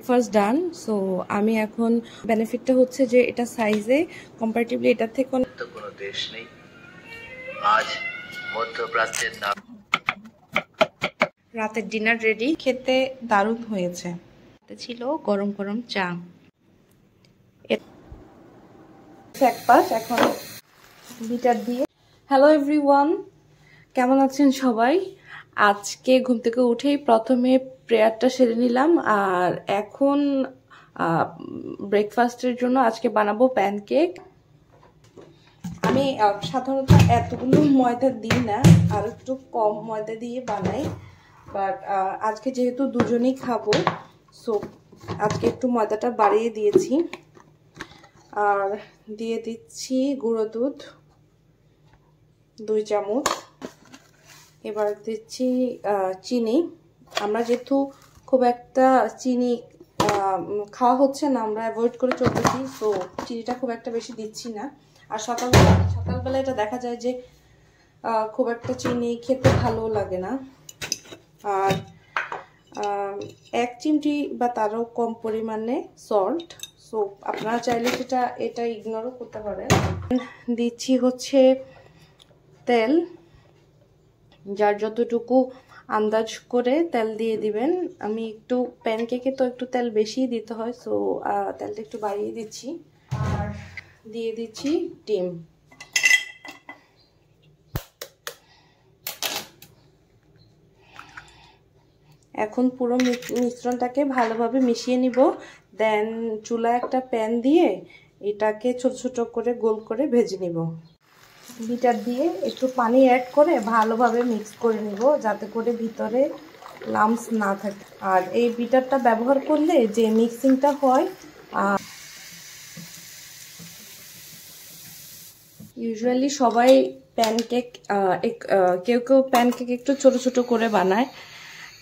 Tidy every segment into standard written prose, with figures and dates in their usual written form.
First ডান। So আমি এখন বেনিফিটটা হচ্ছে যে এটা সাইজে কম্পারেটিভলি এটার থেকে কোনো দেশ নেই আজ মধ্যপ্রাচ্যের নাম। রাতের ডিনার রেডি, খেতে দারুণ হয়েছে। ছিল গরম গরম চা। এক পাশ এখন বিটার দিয়ে। হ্যালো এভরিওয়ান, কেমন আছেন সবাই? আজকে ঘুম থেকে উঠেই প্রথমে প্রেয়ারটা সেরে নিলাম, আর এখন ব্রেকফাস্টের জন্য আজকে বানাবো প্যানকেক। আমি সাধারণত এতগুলো ময়দা দিই না, আর একটু কম ময়দা দিয়ে বানাই, বাট আজকে যেহেতু দুজনেই খাবো সো আজকে একটু ময়দাটা বাড়িয়ে দিয়েছি। আর দিয়ে দিচ্ছি গুঁড়ো দুধ 2 চামচ। এবার দিচ্ছি চিনি। আমরা যেহেতু খুব একটা চিনি খাওয়া হচ্ছে না, আমরা অ্যাভয়েড করে চলতেছি, সো চিনিটা খুব একটা বেশি দিচ্ছি না। আর সকালবেলা এটা দেখা যায় যে খুব একটা চিনি খেতে ভালো লাগে না। আর 1 চিমটি বা তারও কম পরিমাণে সল্ট। সো আপনারা চাইলে এটা ইগনোরও করতে পারেন। দিচ্ছি হচ্ছে তেল, যার যতটুকু আন্দাজ করে তেল দিয়ে দিবেন। আমি একটু প্যানকেকে তো একটু তেল বেশি দিতে হয়, সো তেলটা একটু বাড়িয়ে দিচ্ছি। আর দিয়ে দিচ্ছি ডিম। এখন পুরো মিশ্রণটাকে ভালোভাবে মিশিয়ে নিব। দেন চুলায় একটা প্যান দিয়ে এটাকে ছোট ছোট করে গোল করে ভেজে নিব। বিটার দিয়ে একটু পানি অ্যাড করে ভালোভাবে মিক্স করে নিব, যাতে করে ভিতরে লাম্পস না থাকে। আর এই বিটারটা ব্যবহার করলে যে মিক্সিংটা হয়, ইউজুয়ালি সবাই প্যানকেক কেউ কেউ প্যানকেক একটু ছোট ছোট করে বানায়,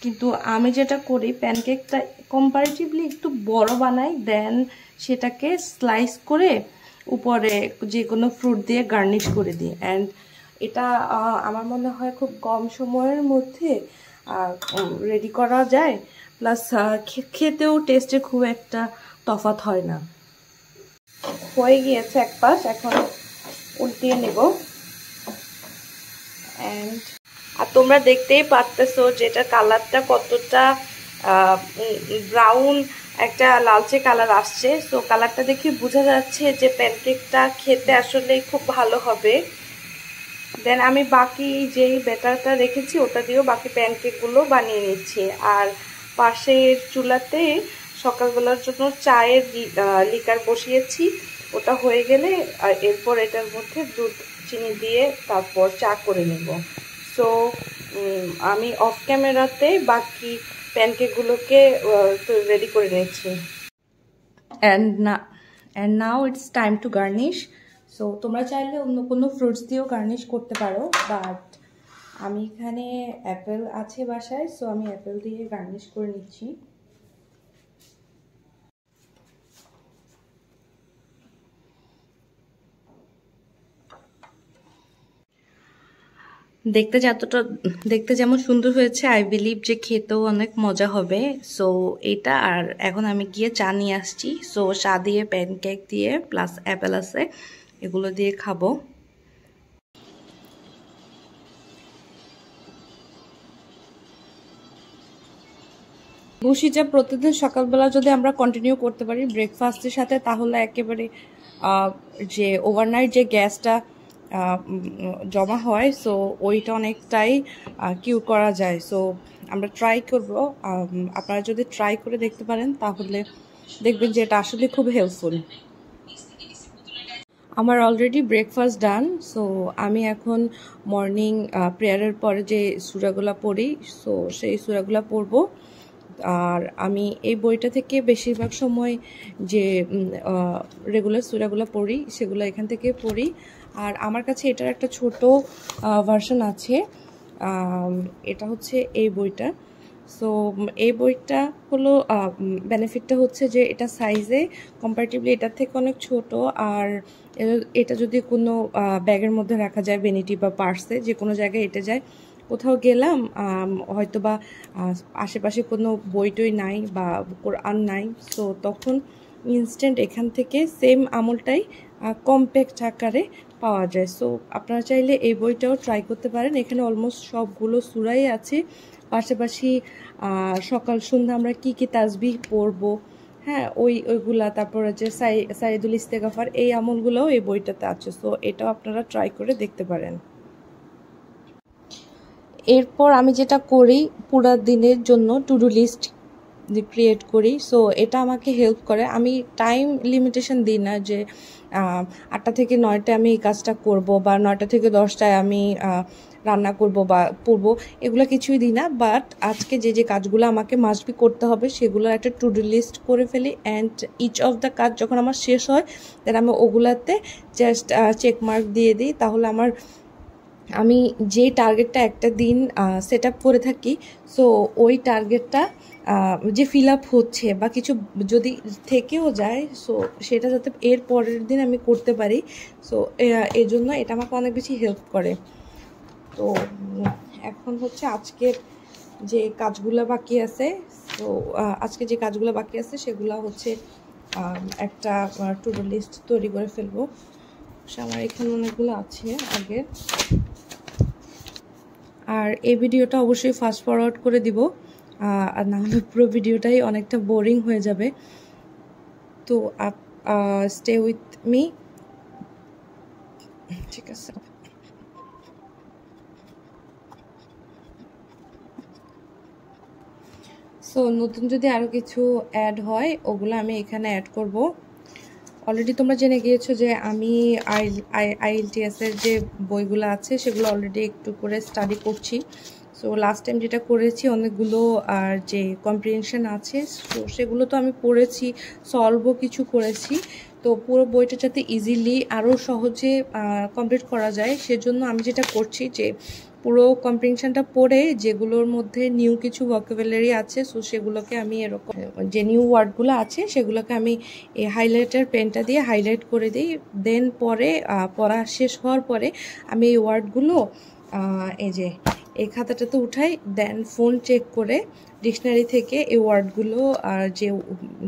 কিন্তু আমি যেটা করি প্যানকেকটা কম্পারেটিভলি একটু বড় বানাই, দেন সেটাকে স্লাইস করে উপরে যে কোনো ফ্রুট দিয়ে গার্নিশ করে দিই। অ্যান্ড এটা আমার মনে হয় খুব কম সময়ের মধ্যে রেডি করা যায়, প্লাস খেতেও টেস্টে খুব একটা তফাৎ হয় না। হয়ে গিয়েছে এক পাশ, এখন উল্টিয়ে নেব। অ্যান্ড আর তোমরা দেখতেই পারতেছো যে এটা কালারটা কতটা ব্রাউন, একটা লালচে কালার আসছে। সো কালারটা দেখে বোঝা যাচ্ছে যে প্যানকেকটা খেতে আসলে খুব ভালো হবে। দেন আমি বাকি যেই ব্যাটারটা রেখেছি ওটা দিয়েও বাকি প্যানকেকগুলো বানিয়ে নিচ্ছি। আর পাশের চুলাতে সকালবেলার জন্য চায়ের লিকার বসিয়েছি, ওটা হয়ে গেলে এরপর এটার মধ্যে দুধ চিনি দিয়ে তারপর চা করে নেব। সো আমি অফ ক্যামেরাতে বাকি প্যানকেকগুলোকে রেডি করে নিচ্ছি। And now it's time to garnish. So তোমরা চাইলে অন্য কোনো ফ্রুটস দিয়েও গার্নিশ করতে পারো, বাট আমি এখানে অ্যাপেল আছে বাসায়, সো আমি অ্যাপেল দিয়ে গার্নিশ করে নিচ্ছি। দেখতে যেমন সুন্দর হয়েছে, আই বিলিভ যে খেতেও অনেক মজা হবে। সো এটা, আর এখন আমি গিয়ে চা নিয়ে আসছি। সো চা দিয়ে, প্যানকেক দিয়ে, প্লাস অ্যাপেল আছে, এগুলো দিয়ে খাবো। ভুসি চা প্রতিদিন সকালবেলা যদি আমরা কন্টিনিউ করতে পারি ব্রেকফাস্টের সাথে, তাহলে একেবারে যে ওভারনাইট যে গ্যাসটা জমা হয়, সো ওইটা অনেকটাই কিউর করা যায়। সো আমরা ট্রাই করব। আপনারা যদি ট্রাই করে দেখতে পারেন তাহলে দেখবেন যে এটা আসলে খুব হেল্পফুল। আমার অলরেডি ব্রেকফাস্ট ডান। সো আমি এখন মর্নিং প্রেয়ারের পরে যে সূরাগুলো পড়ি, সো সেই সূরাগুলো পড়বো। আর আমি এই বইটা থেকে বেশিরভাগ সময় যে রেগুলার সূরাগুলো পড়ি সেগুলো এখান থেকে পড়ি। আর আমার কাছে এটার একটা ছোট ভার্সন আছে, এটা হচ্ছে এই বইটা। সো এই বইটা হলো বেনিফিটটা হচ্ছে যে এটা সাইজে কম্পারেটিভলি এটার থেকে অনেক ছোট। আর এটা যদি কোনো ব্যাগের মধ্যে রাখা যায়, ভ্যানিটি বা পার্সে, যে কোনো জায়গায় এটা যায়, কোথাও গেলাম, হয়তো বা আশেপাশে কোনো বই টই নাই বা কোরআন নাই, সো তখন ইনস্ট্যান্ট এখান থেকে সেম আমলটাই কম্প্যাক্ট আকারে পাওয়া যায়। সো আপনারা চাইলে এই বইটাও ট্রাই করতে পারেন। এখানে অলমোস্ট সবগুলো সূরাই আছে, পাশাপাশি সকাল সন্ধ্যা আমরা কি কি তাসবিহ পড়বো, হ্যাঁ ওইগুলা, তারপরে যে সাইদুল ইস্তেগফার, এই আমলগুলোও এই বইটাতে আছে। সো এটাও আপনারা ট্রাই করে দেখতে পারেন। এরপর আমি যেটা করি, পুরো দিনের জন্য টু ডু লিস্ট ক্রিয়েট করি। সো এটা আমাকে হেল্প করে। আমি টাইম লিমিটেশন দিই না যে 8টা থেকে 9টায় আমি এই কাজটা করব, বা 9টা থেকে 10টায় আমি রান্না করব বা পড়বো, এগুলো কিছুই দিই না। বাট আজকে যে যে কাজগুলো আমাকে মাস্ট বি করতে হবে সেগুলো একটা টু ডু লিস্ট করে ফেলি, অ্যান্ড ইচ অফ দ্য কাজ যখন আমার শেষ হয় দেন আমি ওগুলাতে জাস্ট চেকমার্ক দিয়ে দিই। তাহলে আমি যে টার্গেটটা একটা দিন সেট আপ করে থাকি, সো ওই টার্গেটটা যে ফিল আপ হচ্ছে বা কিছু যদি থেকেও যায়, সো সেটা যাতে এর পরের দিন আমি করতে পারি। সো এই জন্য এটা আমাকে অনেক বেশি হেল্প করে। তো এখন হচ্ছে আজকের যে কাজগুলো বাকি আছে, তো আজকে যে কাজগুলো বাকি আছে সেগুলো হচ্ছে একটা টু ডু লিস্ট তৈরি করে ফেলবো। আমার এখানে অনেকগুলো আছে আগের। আর এই ভিডিওটা অবশ্যই ফাস্ট ফরওয়ার্ড করে দিব, আর না হলে পুরো ভিডিওটাই অনেকটা বোরিং হয়ে যাবে। তো স্টে উইথ মি, ঠিক আছে? সো নতুন যদি আরও কিছু অ্যাড হয় ওগুলো আমি এখানে অ্যাড করব। অলরেডি তোমরা জেনে গিয়েছো যে আমি আইএলটিএসের যে বইগুলো আছে সেগুলো অলরেডি একটু করে স্টাডি করছি। সো লাস্ট টাইম যেটা করেছি অনেকগুলো আর যে কম্প্রিহেনশন আছে, তো সেগুলো তো আমি পড়েছি, সলভও কিছু করেছি। তো পুরো বইটা যাতে ইজিলি আরও সহজে কমপ্লিট করা যায় সেজন্য আমি যেটা করছি যে পুরো কম্প্রিহেনশনটা পড়ে যেগুলোর মধ্যে নিউ কিছু ভোকাবুলারি আছে, সো সেগুলোকে আমি এরকম যে নিউ ওয়ার্ডগুলো আছে সেগুলোকে আমি এই হাইলাইটার পেনটা দিয়ে হাইলাইট করে দিই। দেন পরে পড়া শেষ হওয়ার পরে আমি এই ওয়ার্ডগুলো এই যে এই খাতাটাতে উঠাই, দেন ফোন চেক করে ডিকশনারি থেকে এই ওয়ার্ডগুলো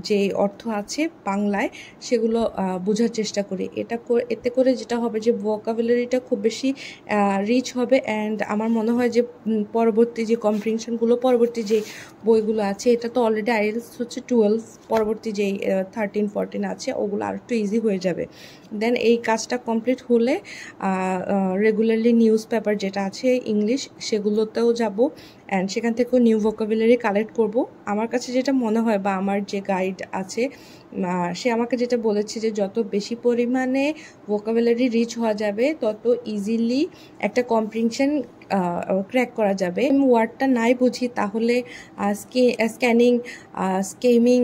যে অর্থ আছে বাংলায় সেগুলো বোঝার চেষ্টা করি। এতে করে যেটা হবে যে ভোকাবুলারিটা খুব বেশি রিচ হবে, অ্যান্ড আমার মনে হয় যে পরবর্তী যে কম্প্রিহেনশনগুলো, পরবর্তী যে বইগুলো আছে, এটা তো অলরেডি আইএলটিএস হচ্ছে 12, পরবর্তী যেই 13, 14 আছে ওগুলো আর একটু ইজি হয়ে যাবে। দেন এই কাজটা কমপ্লিট হলে রেগুলারলি নিউজ পেপার যেটা আছে ইংলিশ সেগুলোতেও যাব, অ্যান্ড সেখান থেকেও নিউ ভোকাবুলারি কালেক্ট করব। আমার কাছে যেটা মনে হয় বা আমার যে গাইড আছে সে আমাকে যেটা বলেছে যে যত বেশি পরিমাণে ভোকাবুলারি রিচ হওয়া যাবে তত ইজিলি একটা কম্প্রিহেনশন ক্র্যাক করা যাবে। ওয়ার্ডটা নাই বুঝি তাহলে স্ক্যানিং স্কেমিং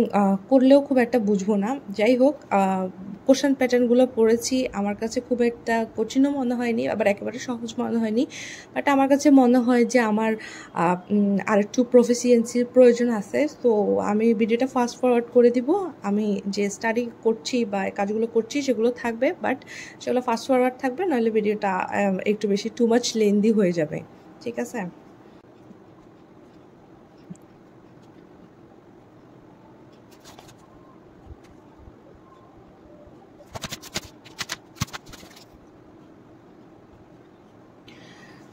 করলেও খুব একটা বুঝবো না। যাই হোক, কোশ্চেন প্যাটার্নগুলো পড়েছি, আমার কাছে খুব একটা কঠিনও মনে হয়নি, আবার একেবারে সহজ মনে হয়নি। বাট আমার কাছে মনে হয় যে আমার আরেকটু প্রফিসিয়েন্সির প্রয়োজন আছে। তো আমি ভিডিওটা ফাস্ট ফরওয়ার্ড করে দিব। আমি যে স্টাডি করছি বা কাজগুলো করছি সেগুলো থাকবে, বাট সেগুলো ফাস্ট ফরওয়ার্ড থাকবে, নাহলে ভিডিওটা একটু বেশি টু মাচ লেন্দি হয়ে যাবে, ঠিক আছে?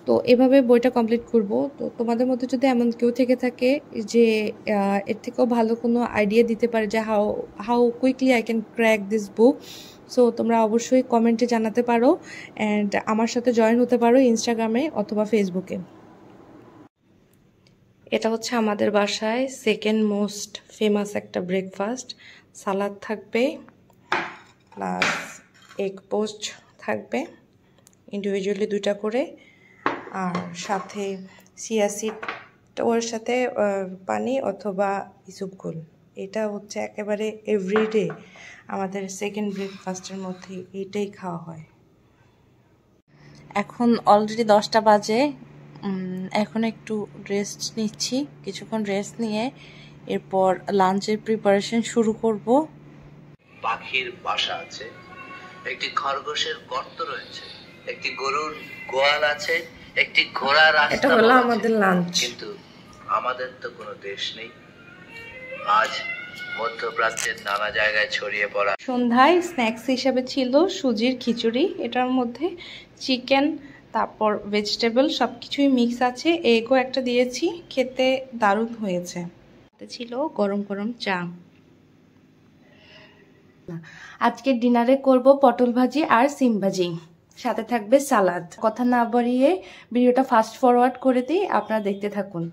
তো এভাবে বইটা কমপ্লিট করব। তো তোমাদের মধ্যে যদি এমন কেউ থেকে থাকে যে এর থেকেও ভালো কোনো আইডিয়া দিতে পারে যে how quickly I can crack this book, so তোমরা অবশ্যই কমেন্টে জানাতে পারো, অ্যান্ড আমার সাথে জয়েন হতে পারো ইনস্টাগ্রামে অথবা ফেসবুকে। এটা হচ্ছে আমাদের বাসায় সেকেন্ড মোস্ট ফেমাস একটা ব্রেকফাস্ট। সালাদ থাকবে, প্লাস এগ পোস্ট থাকবে ইন্ডিভিজুয়ালি 2টা করে, আর সাথে চিয়া সিড, ওর সাথে পানি অথবা ইসুপগুল। এটা হচ্ছে একেবারে এভরিডে আমাদের সেকেন্ড ব্রেকফাস্টের মধ্যে এটাই খাওয়া হয়। এখন অলরেডি 10টা বাজে, এখন একটু রেস্ট নিচ্ছি, কিছুক্ষণ রেস্ট নিয়ে এরপর লাঞ্চের প্রিপারেশন শুরু করব। পাখির বাসা আছে, একটি খরগোশের গর্ত রয়েছে, একটি গরুর গোয়াল আছে, একটি ঘোড়ার এটা রাস্তা হলো বলা যায়, আমাদের লাঞ্চ। কিন্তু আমাদের তো কোনো দেশ নেই। আজ মধ্যপ্রাচ্যের নানা জায়গায় ছড়িয়ে পড়া। সন্ধ্যায় স্ন্যাক্স হিসেবে ছিল সুজির খিচুড়ি, এটার মধ্যে চিকেন তারপর ভেজিটেবল সব কিছুই মিক্স আছে, এগও একটা দিয়েছি, খেতে দারুণ হয়েছে। ছিল গরম গরম চা। আজকে ডিনারে করব পটল ভাজি আর সিম ভাজি, সাথে থাকবে সালাদ। কথা না বাড়িয়ে ভিডিওটা ফাস্ট ফরওয়ার্ড করে দিই, আপনারা দেখতে থাকুন।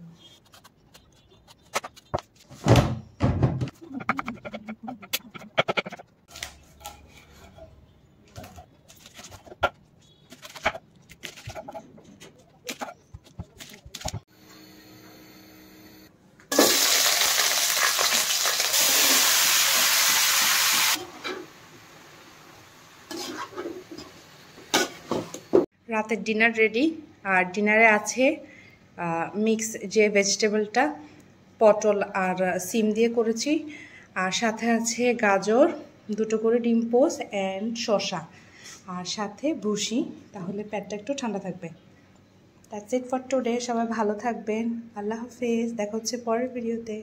রাতের ডিনার রেডি। আর ডিনারে আছে মিক্স যে ভেজিটেবলটা পটল আর সিম দিয়ে করেছি, আর সাথে আছে গাজর, দুটো করে ডিম পোস্ট অ্যান্ড শসা, আর সাথে ভুসি, তাহলে পেটটা একটু ঠান্ডা থাকবে। That's it for today. সবাই ভালো থাকবেন, আল্লাহ হাফেজ, দেখা হচ্ছে পরের ভিডিওতে।